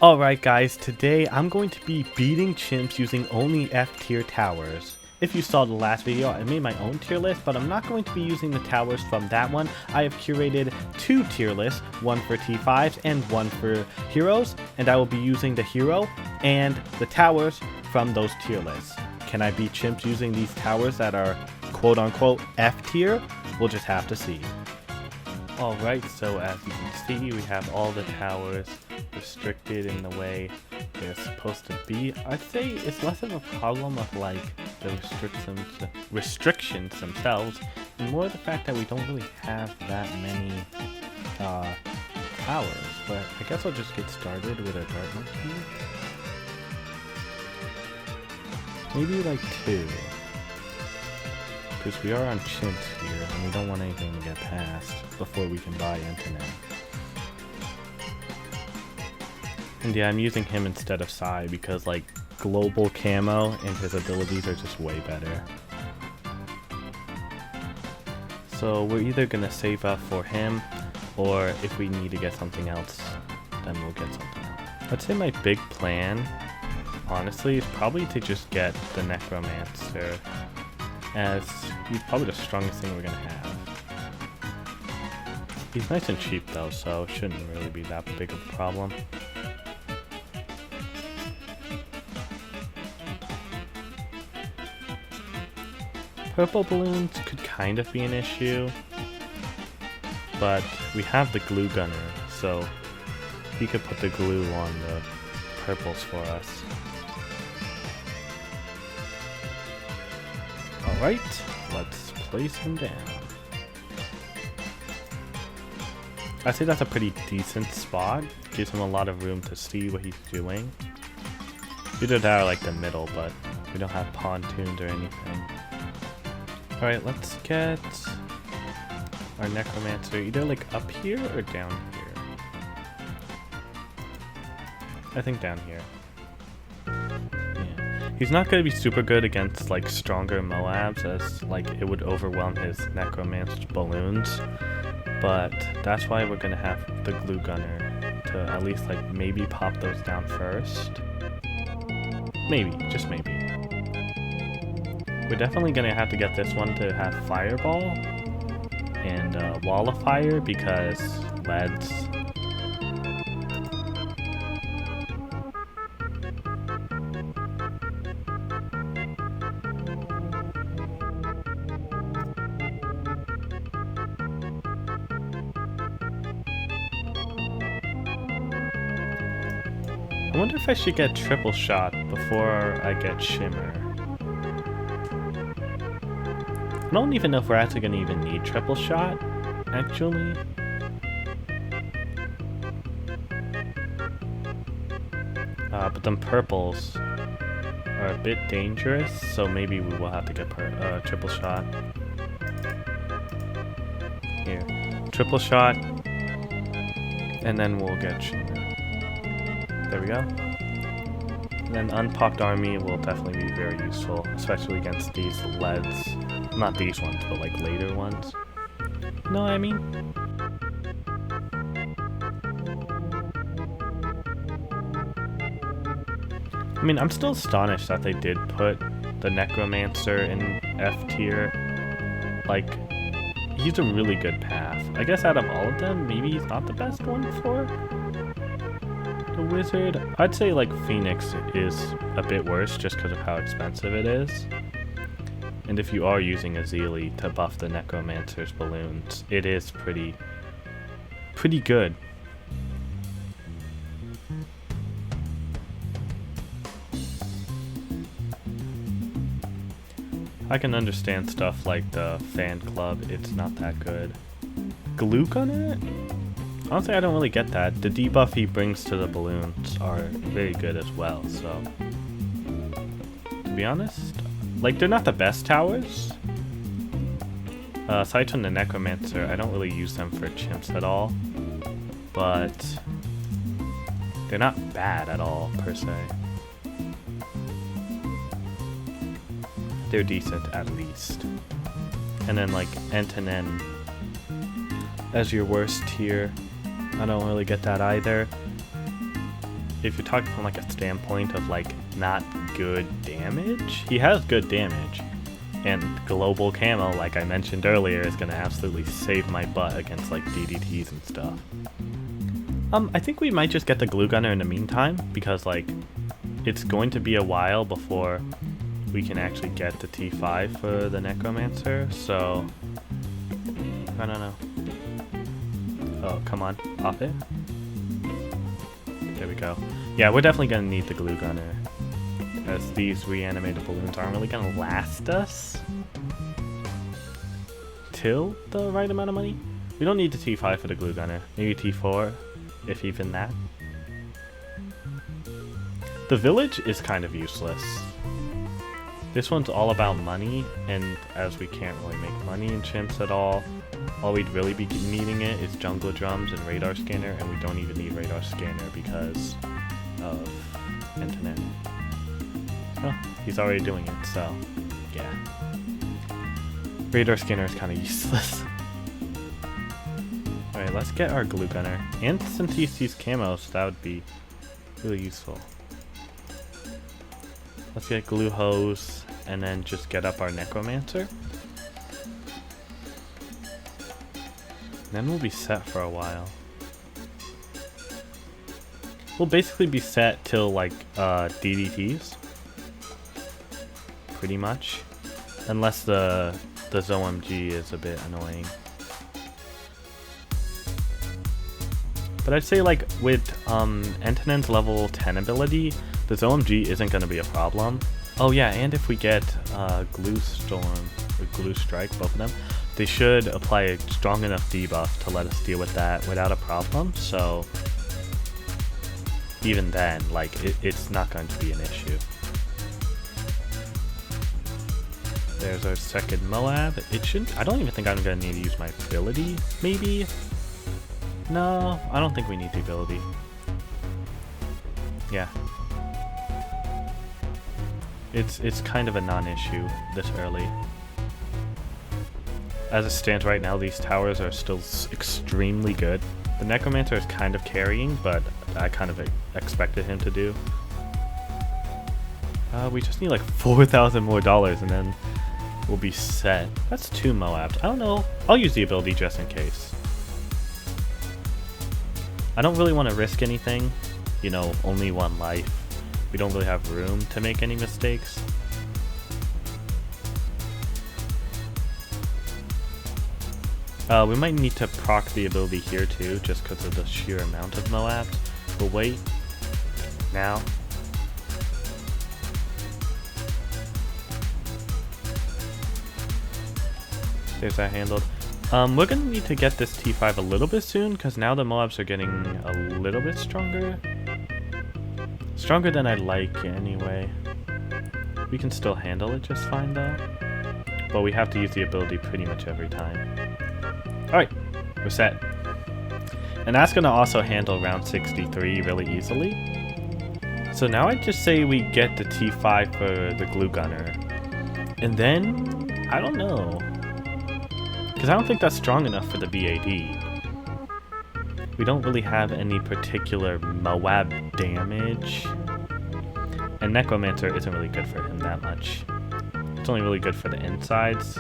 Alright guys, today I'm going to be beating chimps using only F tier towers. If you saw the last video, I made my own tier list, but I'm not going to be using the towers from that one. I have curated two tier lists, one for T5s and one for heroes, and I will be using the hero and the towers from those tier lists. Can I beat chimps using these towers that are quote-unquote F tier? We'll just have to see. Alright, so as you can see, we have all the towers restricted in the way they're supposed to be. I'd say it's less of a problem of like the restrictions themselves, and more the fact that we don't really have that many towers. But I guess I'll just get started with a dart monkey. Maybe like 2. Because we are on chimps here, and we don't want anything to get past before we can buy internet. And yeah, I'm using him instead of Sai because like global camo and his abilities are just way better. So we're either gonna save up for him, or if we need to get something else, then we'll get something else. I'd say my big plan, honestly, is probably to just get the Necromancer, as he's probably the strongest thing we're gonna have. He's nice and cheap though, so it shouldn't really be that big of a problem. Purple balloons could kind of be an issue, but we have the glue gunner, so he could put the glue on the purples for us. Alright, let's place him down. I say that's a pretty decent spot. Gives him a lot of room to see what he's doing. Either that or like the middle, but we don't have pontoons or anything. Alright, let's get our Necromancer either like up here or down here. I think down here. Yeah. He's not going to be super good against like stronger Moabs, as like it would overwhelm his Necromancer balloons. But that's why we're going to have the glue gunner to at least like maybe pop those down first. Maybe, just maybe. We're definitely going to have to get this one to have Fireball and Wall of Fire because leads. I wonder if I should get triple shot before I get shimmer. I don't even know if we're actually going to even need triple shot, actually. But them purples are a bit dangerous, so maybe we will have to get triple shot. Here, triple shot, and then we'll get shimmer. There we go. And then unpopped army will definitely be very useful, especially against these leads. Not these ones, but like later ones. No, I mean. I'm still astonished that they did put the Necromancer in F tier. Like, he's a really good path. I guess out of all of them, maybe he's not the best one for the wizard. I'd say like Phoenix is a bit worse just because of how expensive it is. And if you are using a Zeely to buff the Necromancer's balloons, it is pretty good. I can understand stuff like the fan club, it's not that good. Glue gunner? Honestly, I don't really get that. The debuff he brings to the balloons are very good as well, so to be honest, like, they're not the best towers. Aside from the Necromancer, I don't really use them for chimps at all. But they're not bad at all, per se. They're decent, at least. And then, like, Antonin as your worst tier. I don't really get that either. if you're talking from like a standpoint of like not good damage, he has good damage. And global camo, like I mentioned earlier, is gonna absolutely save my butt against like DDTs and stuff. I think we might just get the glue gunner in the meantime, because like it's going to be a while before we can actually get the T5 for the necromancer, so I don't know. Oh, come on, pop it. There we go. Yeah, we're definitely gonna need the glue gunner, as these reanimated balloons aren't really gonna last us till the right amount of money. We don't need the T5 for the glue gunner. Maybe T4, if even that. The village is kind of useless. This one's all about money, and as we can't really make money in chimps at all we'd really be needing it is jungle drums and radar scanner, and we don't even need radar scanner because of internet. Oh, he's already doing it, so yeah. Radar scanner is kind of useless. Alright, let's get our glue gunner. And since he sees camos, that would be really useful. Let's get glue hose and then just get up our necromancer. Then we'll be set for a while. We'll basically be set till like DDTs. Pretty much. Unless the ZOMG is a bit annoying. But I'd say like with Entenen's level 10 ability, the ZOMG isn't going to be a problem. Oh yeah, and if we get Glue Storm or Glue Strike, both of them, they should apply a strong enough debuff to let us deal with that without a problem, so even then, like, it's not going to be an issue. There's our second Moab. It shouldn't, I don't even think I'm going to need to use my ability, maybe? No, I don't think we need the ability. Yeah. It's kind of a non-issue this early. As it stands right now, these towers are still extremely good. The Necromancer is kind of carrying, but I kind of expected him to do. We just need like $4,000 more and then we'll be set. That's 2 Moabs. I don't know. I'll use the ability just in case. I don't really want to risk anything. You know, only 1 life. We don't really have room to make any mistakes. We might need to proc the ability here too, just because of the sheer amount of Moabs. We'll wait. Now. There's that handled. We're gonna need to get this T5 a little bit soon, because now the Moabs are getting a little bit stronger. Stronger than I'd like anyway. We can still handle it just fine though. But we have to use the ability pretty much every time. Alright, we're set. And that's going to also handle round 63 really easily. So now I just say we get the T5 for the glue gunner. And then, I don't know. Because I don't think that's strong enough for the BAD. We don't really have any particular Moab damage. And Necromancer isn't really good for him that much. It's only really good for the insides,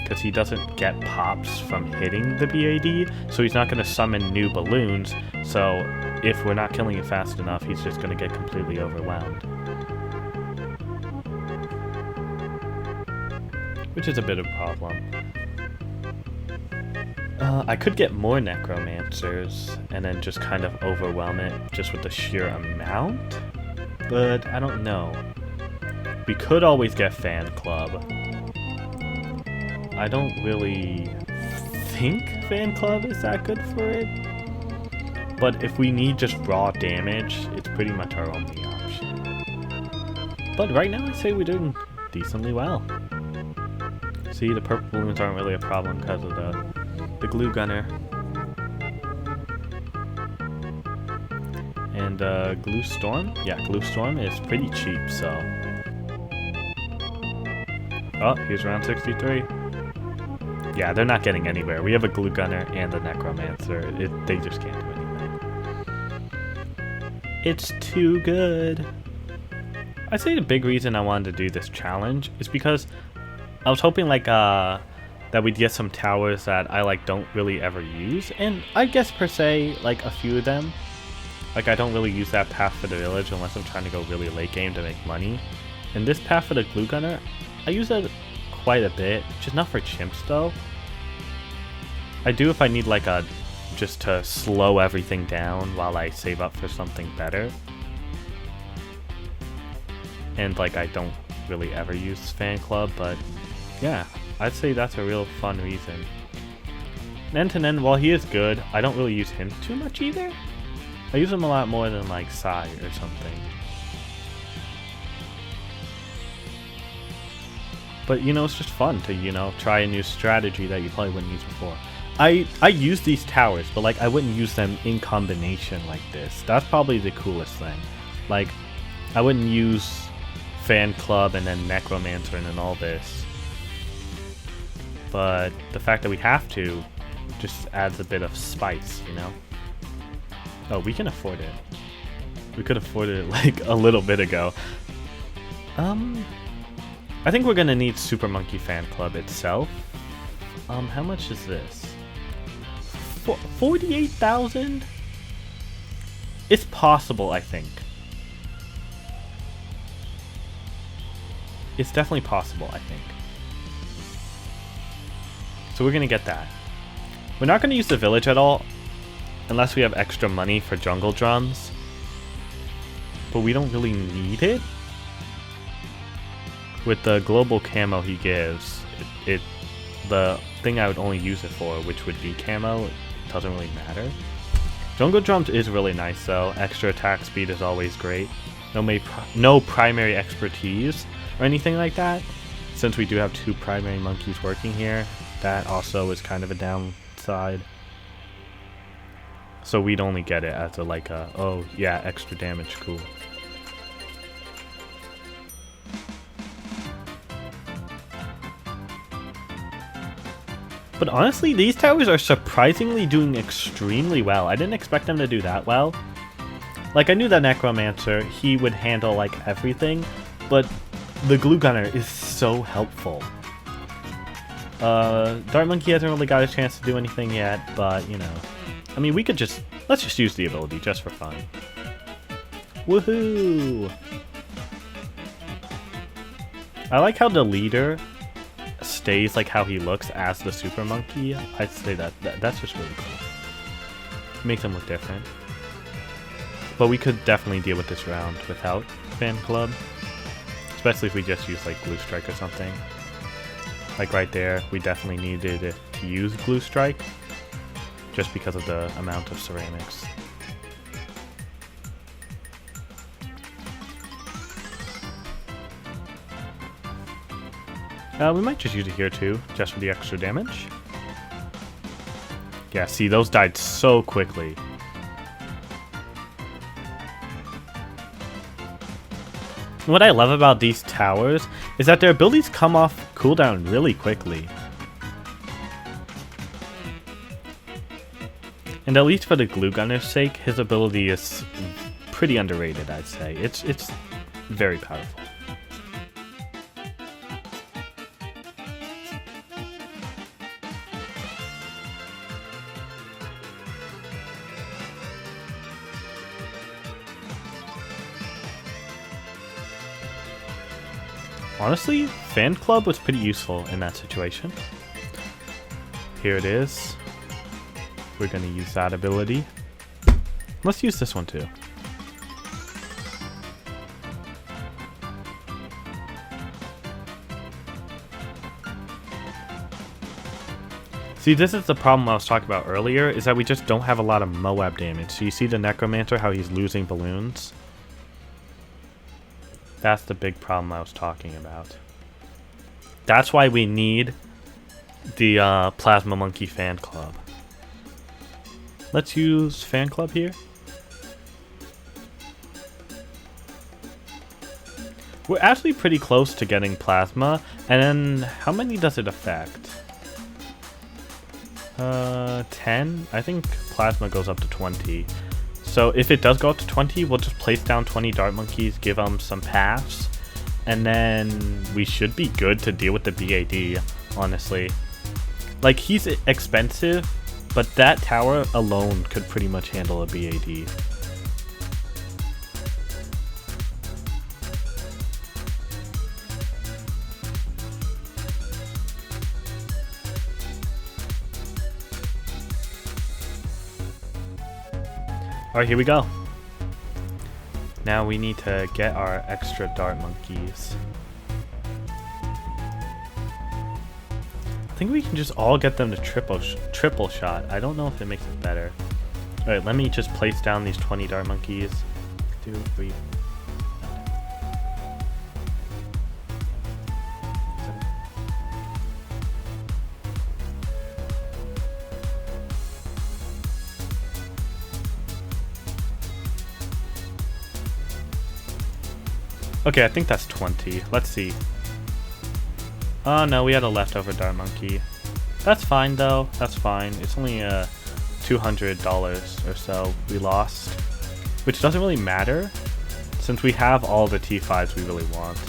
because he doesn't get pops from hitting the BAD, so he's not going to summon new balloons, so if we're not killing it fast enough, he's just going to get completely overwhelmed. Which is a bit of a problem. I could get more Necromancers, and then just kind of overwhelm it just with the sheer amount, but I don't know. We could always get Fan Club. I don't really think Fan Club is that good for it. But if we need just raw damage, it's pretty much our only option. But right now I'd say we're doing decently well. See, the purple balloons aren't really a problem because of the glue gunner. And Glue Storm? Yeah, Glue Storm is pretty cheap, so... Oh, here's round 63. Yeah, they're not getting anywhere. We have a glue gunner and a necromancer. They just can't do anything. It's too good. I'd say the big reason I wanted to do this challenge is because I was hoping like that we'd get some towers that I like don't really ever use, and I guess per se like a few of them. Like I don't really use that path for the village unless I'm trying to go really late game to make money. And this path for the glue gunner, I use it quite a bit, just not for chimps though. I do if I need like a just to slow everything down while I save up for something better. And like I don't really ever use fan club, but yeah, I'd say that's a real fun reason. N, while he is good, I don't really use him too much either. I use him a lot more than like Sai or something. But you know, it's just fun to, you know, try a new strategy that you probably wouldn't use before. I use these towers, but like I wouldn't use them in combination like this. That's probably the coolest thing. Like I wouldn't use fan club and then necromancer and then all this. But the fact that we have to just adds a bit of spice, you know? Oh, we can afford it. We could afford it like a little bit ago. I think we're gonna need Super Monkey Fan Club itself. How much is this? 48,000? It's possible, I think. It's definitely possible, I think. So we're gonna get that. We're not gonna use the village at all, unless we have extra money for jungle drums. But we don't really need it. With the global camo he gives, the thing I would only use it for, which would be camo, it doesn't really matter. Jungle drums is really nice though. Extra attack speed is always great. No primary expertise or anything like that. Since we do have 2 primary monkeys working here, that also is kind of a downside. So we'd only get it as a like a, oh yeah, extra damage, cool. But honestly, these towers are surprisingly doing extremely well. I didn't expect them to do that well. Like, I knew that Necromancer, he would handle, like, everything, but the Glue Gunner is so helpful. Dart Monkey hasn't really got a chance to do anything yet, but, you know. I mean, we could just... let's just use the ability, just for fun. Woohoo! I like how the leader stays like how he looks as the Super Monkey. I'd say that's just really cool. Makes him look different. But we could definitely deal with this round without Fan Club. Especially if we just use like Glue Strike or something. Like right there, we definitely needed it to use Glue Strike. Just because of the amount of ceramics. We might just use it here too, just for the extra damage. Yeah, see, those died so quickly. What I love about these towers is that their abilities come off cooldown really quickly. And at least for the Glue Gunner's sake, his ability is pretty underrated, I'd say. It's very powerful. Honestly, Fan Club was pretty useful in that situation. Here it is. We're gonna use that ability. Let's use this one too. See, this is the problem I was talking about earlier, is that we just don't have a lot of Moab damage. So you see the Necromancer, how he's losing balloons? That's the big problem I was talking about. That's why we need the Plasma Monkey Fan Club. Let's use Fan Club here. We're actually pretty close to getting Plasma. And then, how many does it affect? 10? I think Plasma goes up to 20. So if it does go up to 20, we'll just place down 20 dart monkeys, give them some paths, and then we should be good to deal with the BAD, honestly. Like, he's expensive, but that tower alone could pretty much handle a BAD. Alright, here we go. Now we need to get our extra dart monkeys. I think we can just all get them to triple shot. I don't know if it makes it better. Alright, let me just place down these 20 dart monkeys. 2, 3. Okay, I think that's 20. Let's see. Oh no, we had a leftover dart monkey. That's fine though. That's fine. It's only $200 or so we lost, which doesn't really matter since we have all the T5s we really want.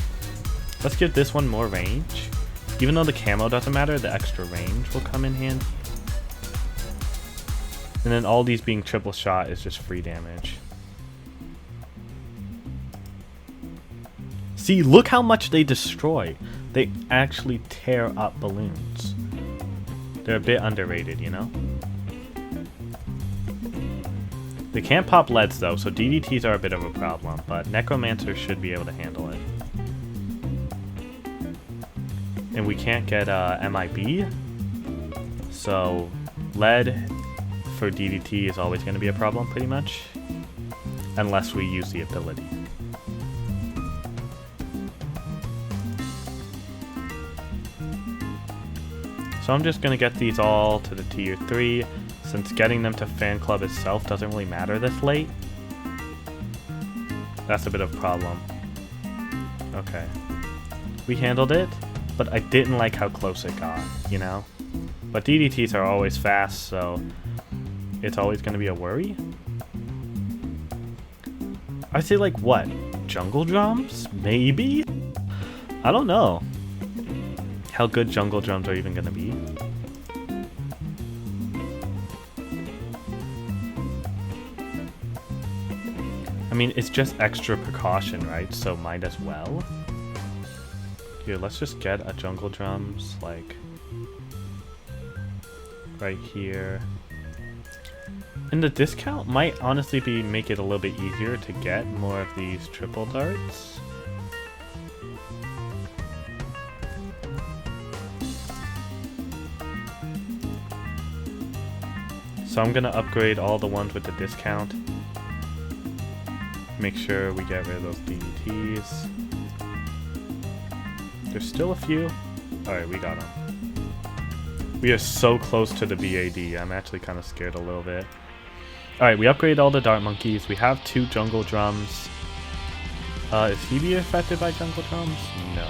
Let's give this one more range. Even though the camo doesn't matter, the extra range will come in handy. And then all these being triple shot is just free damage. See, look how much they destroy. They actually tear up balloons. They're a bit underrated, you know? They can't pop leads though, so DDTs are a bit of a problem, but Necromancers should be able to handle it. And we can't get MIB, so lead for DDT is always going to be a problem pretty much, unless we use the ability. So I'm just going to get these all to the tier 3, since getting them to fan club itself doesn't really matter this late. That's a bit of a problem. Okay. We handled it, but I didn't like how close it got, you know? But DDTs are always fast, so it's always going to be a worry. I'd say like what? Jungle drums? Maybe? I don't know how good jungle drums are even going to be. I mean, it's just extra precaution, right? So might as well. Here, let's just get a jungle drums, like, right here. And the discount might honestly make it a little bit easier to get more of these triple darts. So I'm gonna upgrade all the ones with the discount. Make sure we get rid of those DDTs. There's still a few. Alright, we got them. We are so close to the BAD. I'm actually kind of scared a little bit. Alright, we upgraded all the dart monkeys. We have 2 jungle drums. Is he be affected by jungle drums? No.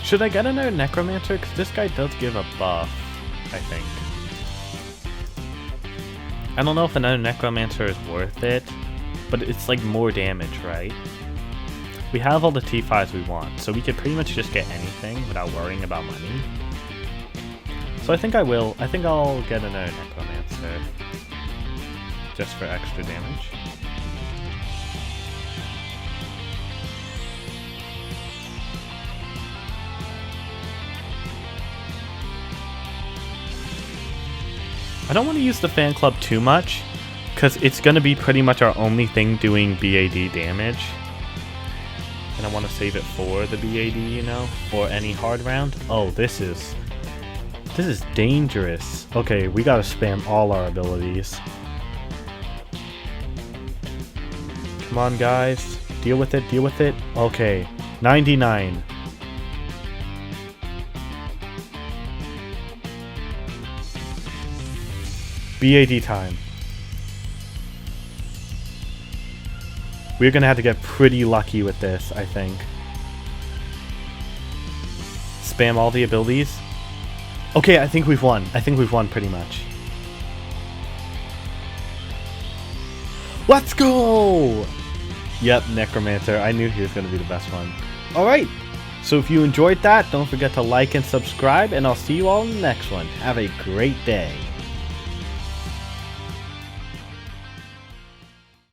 Should I get another Necromancer? Because this guy does give a buff, I think. I don't know if another Necromancer is worth it, but it's like more damage, right? We have all the T5s we want, so we could pretty much just get anything without worrying about money. So I think I will. I think I'll get another Necromancer just for extra damage. I don't want to use the fan club too much, because it's going to be pretty much our only thing doing BAD damage. And I want to save it for the BAD, you know, or any hard round. Oh, this is dangerous. Okay, we got to spam all our abilities. Come on, guys. Deal with it, deal with it. Okay, 99. BAD time. We're gonna have to get pretty lucky with this, I think. Spam all the abilities. Okay, I think we've won. I think we've won pretty much. Let's go! Yep, Necromancer. I knew he was going to be the best one. Alright, so if you enjoyed that, don't forget to like and subscribe, and I'll see you all in the next one. Have a great day.